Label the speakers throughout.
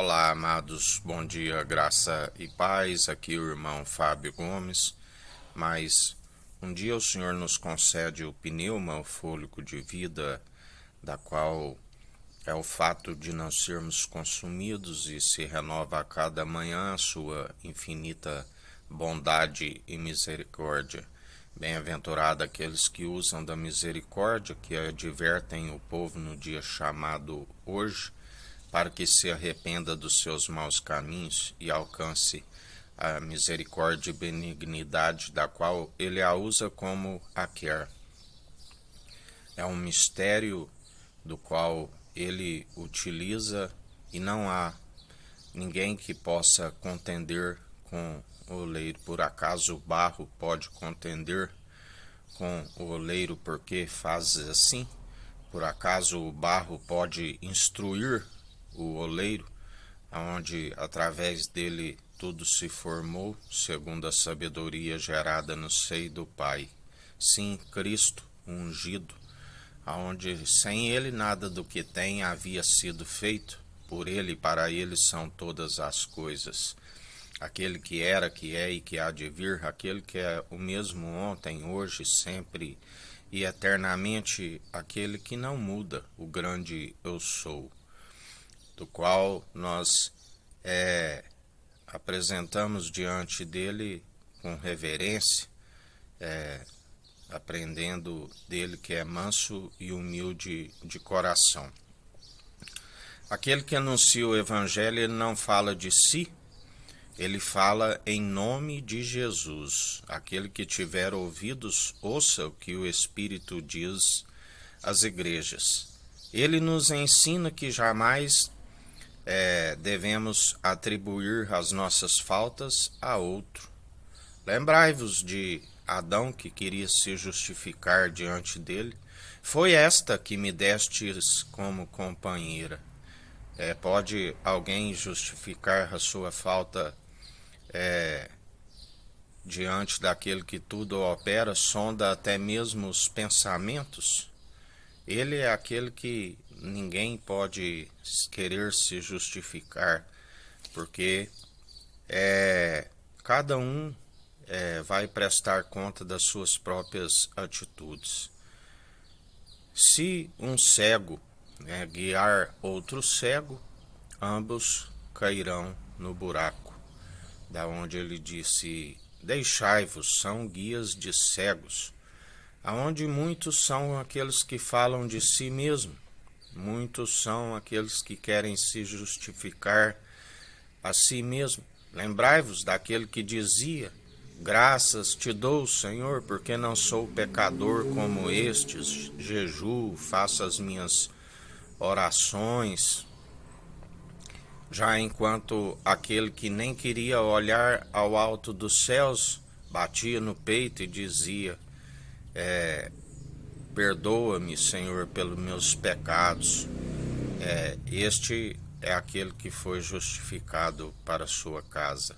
Speaker 1: Olá, amados, bom dia, graça e paz. Aqui o irmão Fábio Gomes. Mas um dia o Senhor nos concede o pneuma, o fôlego de vida, da qual é o fato de não sermos consumidos e se renova a cada manhã a sua infinita bondade e misericórdia. Bem-aventurado aqueles que usam da misericórdia, que advertem o povo no dia chamado hoje, para que se arrependa dos seus maus caminhos e alcance a misericórdia e benignidade, da qual ele a usa como a quer. É um mistério do qual ele utiliza e não há ninguém que possa contender com o oleiro. Por acaso o barro pode contender com o oleiro porque faz assim? Por acaso o barro pode instruir o oleiro, onde através dele tudo se formou, segundo a sabedoria gerada no seio do Pai? Sim, Cristo ungido, aonde sem ele nada do que tem havia sido feito, por ele e para ele são todas as coisas. Aquele que era, que é e que há de vir, aquele que é o mesmo ontem, hoje, sempre e eternamente, aquele que não muda, o grande eu sou, do qual nós apresentamos diante dele com reverência, aprendendo dele que é manso e humilde de coração. Aquele que anuncia o evangelho, ele não fala de si, ele fala em nome de Jesus. Aquele que tiver ouvidos, ouça o que o Espírito diz às igrejas. Ele nos ensina que jamais devemos atribuir as nossas faltas a outro. Lembrai-vos de Adão, que queria se justificar diante dele. Foi esta que me destes como companheira. Pode alguém justificar a sua falta diante daquele que tudo opera, sonda até mesmo os pensamentos? Ele é aquele que ninguém pode querer se justificar, porque cada um vai prestar conta das suas próprias atitudes. Se um cego guiar outro cego, ambos cairão no buraco. Da onde ele disse: deixai-vos, são guias de cegos. Aonde muitos são aqueles que falam de si mesmo, muitos são aqueles que querem se justificar a si mesmo. Lembrai-vos daquele que dizia: graças te dou, Senhor, porque não sou pecador como estes, jejuo, faço as minhas orações. Já enquanto aquele que nem queria olhar ao alto dos céus, batia no peito e dizia: perdoa-me, Senhor, pelos meus pecados. Este é aquele que foi justificado para a sua casa.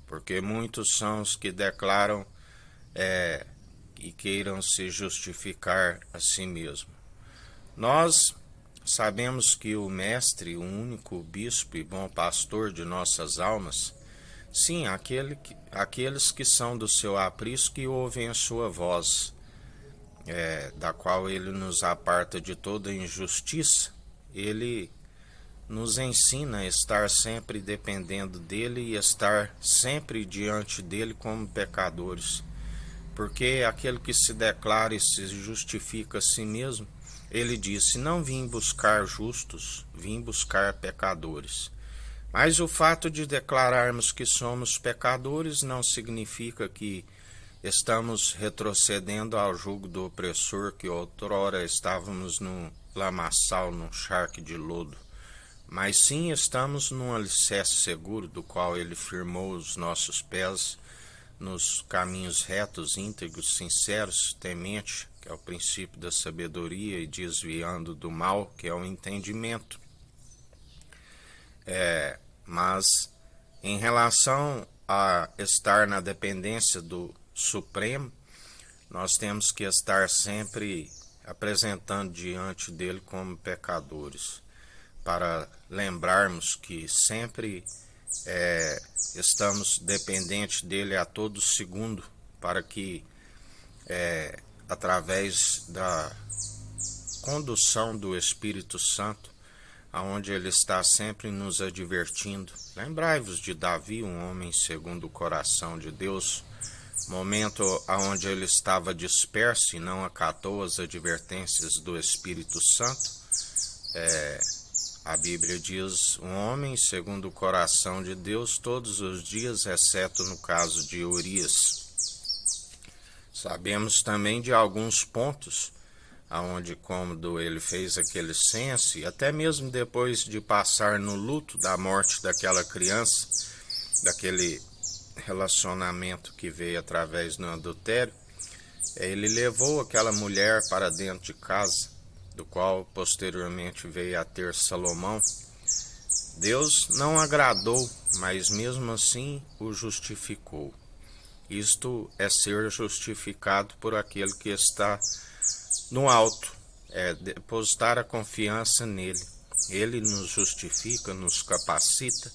Speaker 1: Porque muitos são os que declaram e queiram se justificar a si mesmo. Nós sabemos que o Mestre, o único bispo e bom pastor de nossas almas, sim, aqueles que são do seu aprisco e ouvem a sua voz, da qual ele nos aparta de toda injustiça, ele nos ensina a estar sempre dependendo dele e estar sempre diante dele como pecadores. Porque aquele que se declara e se justifica a si mesmo, ele disse: não vim buscar justos, vim buscar pecadores. Mas o fato de declararmos que somos pecadores não significa que estamos retrocedendo ao jugo do opressor, que outrora estávamos num lamaçal, num charque de lodo. Mas sim estamos num alicerce seguro, do qual ele firmou os nossos pés nos caminhos retos, íntegros, sinceros, temente, que é o princípio da sabedoria, e desviando do mal, que é o entendimento. Mas em relação a estar na dependência do Supremo, nós temos que estar sempre apresentando diante dele como pecadores. para lembrarmos que sempre estamos dependentes dele a todo segundo, para que através da condução do Espírito Santo, aonde ele está sempre nos advertindo. Lembrai-vos de Davi, um homem segundo o coração de Deus, momento aonde ele estava disperso e não acatou as advertências do Espírito Santo. A Bíblia diz, um homem segundo o coração de Deus todos os dias, exceto no caso de Urias. Sabemos também de alguns pontos aonde, quando ele fez aquele censo, e até mesmo depois de passar no luto da morte daquela criança, daquele relacionamento que veio através do adultério, ele levou aquela mulher para dentro de casa, do qual posteriormente veio a ter Salomão. Deus não agradou, mas mesmo assim o justificou. Isto é ser justificado por aquele que está no alto, é depositar a confiança nele. Ele nos justifica, nos capacita.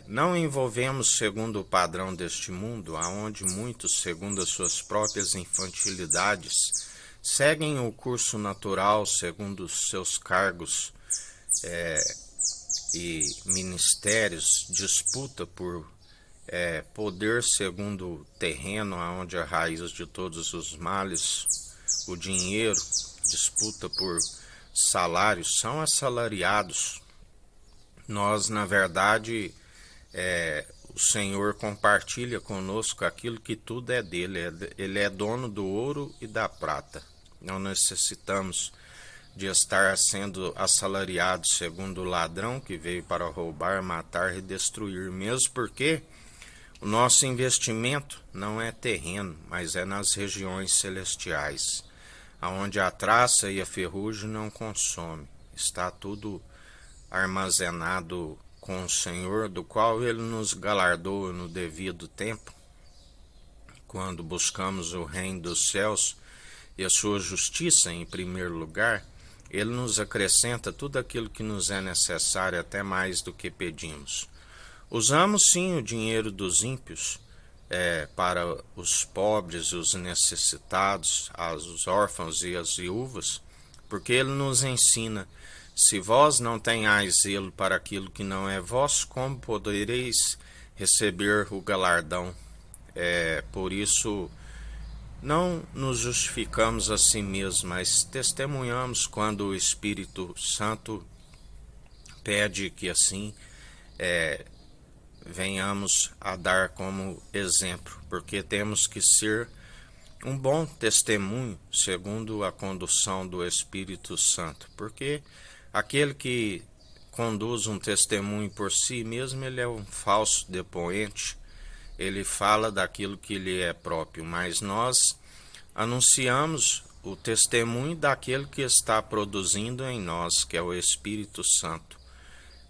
Speaker 1: Não envolvemos segundo o padrão deste mundo, aonde muitos, segundo as suas próprias infantilidades, seguem o curso natural segundo os seus cargos e ministérios, disputa por poder segundo o terreno, aonde a raiz de todos os males, o dinheiro, disputa por salários, são assalariados. Nós, na verdade, o Senhor compartilha conosco aquilo que tudo é dele. Ele é dono do ouro e da prata. Não necessitamos de estar sendo assalariados segundo o ladrão que veio para roubar, matar e destruir, mesmo porque o nosso investimento não é terreno, mas é nas regiões celestiais, aonde a traça e a ferrugem não consomem. Está tudo armazenado com o Senhor, do qual ele nos galardoa no devido tempo, quando buscamos o reino dos céus e a sua justiça em primeiro lugar. Ele nos acrescenta tudo aquilo que nos é necessário, até mais do que pedimos. Usamos sim o dinheiro dos ímpios para os pobres, os necessitados, os órfãos e as viúvas, porque ele nos ensina: se vós não tenhais zelo para aquilo que não é vosso, como podereis receber o galardão? Por isso, não nos justificamos a si mesmos, mas testemunhamos quando o Espírito Santo pede que assim venhamos a dar como exemplo, porque temos que ser um bom testemunho segundo a condução do Espírito Santo, porque aquele que conduz um testemunho por si mesmo, ele é um falso depoente, ele fala daquilo que lhe é próprio, mas nós anunciamos o testemunho daquele que está produzindo em nós, que é o Espírito Santo,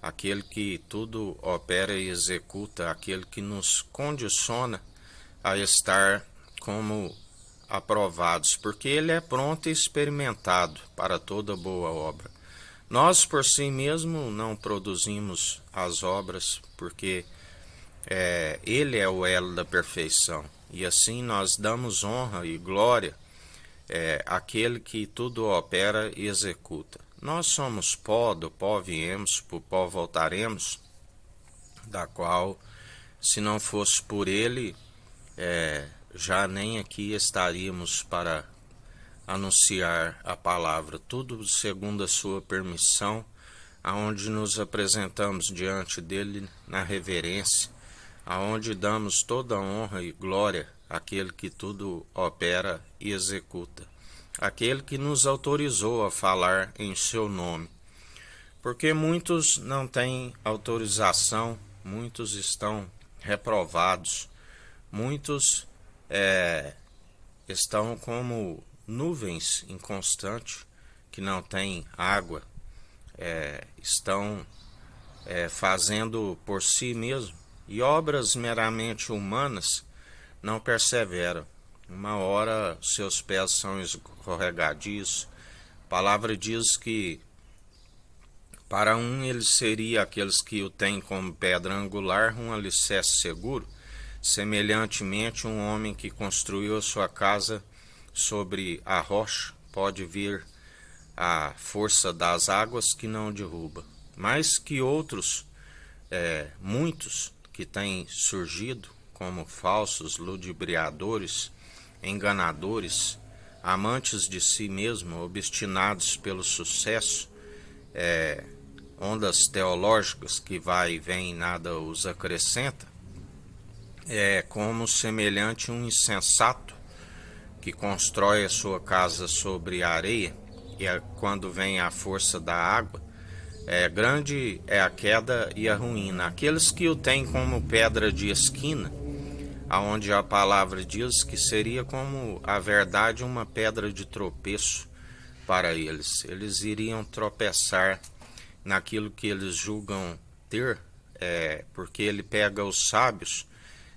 Speaker 1: aquele que tudo opera e executa, aquele que nos condiciona a estar como aprovados, porque ele é pronto e experimentado para toda boa obra. Nós por si mesmo não produzimos as obras, porque ele é o elo da perfeição, e assim nós damos honra e glória àquele que tudo opera e executa. Nós somos pó, do pó viemos, pro pó voltaremos, da qual, se não fosse por ele, já nem aqui estaríamos para anunciar a palavra, tudo segundo a sua permissão, aonde nos apresentamos diante dele na reverência, aonde damos toda a honra e glória àquele que tudo opera e executa, aquele que nos autorizou a falar em seu nome, porque muitos não têm autorização, muitos estão reprovados, muitos estão como nuvens inconstantes que não têm água, estão fazendo por si mesmo, e obras meramente humanas não perseveram. Uma hora seus pés são escorregadios. A palavra diz que Para um, ele seria aqueles que o têm como pedra angular, um alicerce seguro. Semelhantemente, um homem que construiu a sua casa sobre a rocha pode vir a força das águas que não derruba. Mas que outros, muitos que têm surgido como falsos ludibriadores, enganadores, amantes de si mesmo, obstinados pelo sucesso, ondas teológicas que vai e vem e nada os acrescenta, é como semelhante a um insensato que constrói a sua casa sobre a areia, e quando vem a força da água, grande é a queda e a ruína. Aqueles que o têm como pedra de esquina, aonde a palavra diz que seria como a verdade uma pedra de tropeço para eles. Eles iriam tropeçar naquilo que eles julgam ter, porque ele pega os sábios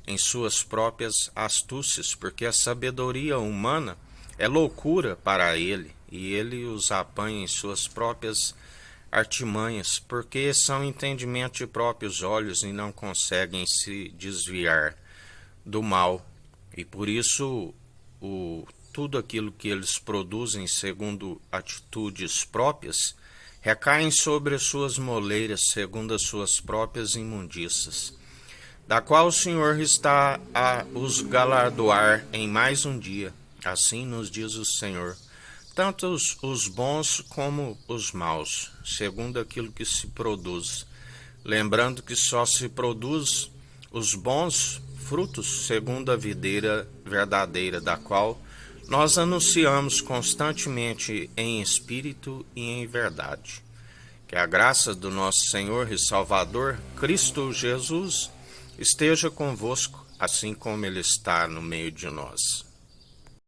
Speaker 1: em suas próprias astúcias, porque a sabedoria humana é loucura para ele, e ele os apanha em suas próprias artimanhas, porque são entendimento de próprios olhos e não conseguem se desviar do mal, e por isso tudo aquilo que eles produzem segundo atitudes próprias recaem sobre as suas moleiras segundo as suas próprias imundícias, da qual o Senhor está a os galardoar em mais um dia. Assim nos diz o Senhor, tanto os bons como os maus, segundo aquilo que se produz. Lembrando que só se produz os bons frutos segundo a videira verdadeira, da qual nós anunciamos constantemente em espírito e em verdade. Que a graça do nosso Senhor e Salvador, Cristo Jesus, esteja convosco, assim como Ele está no meio de nós.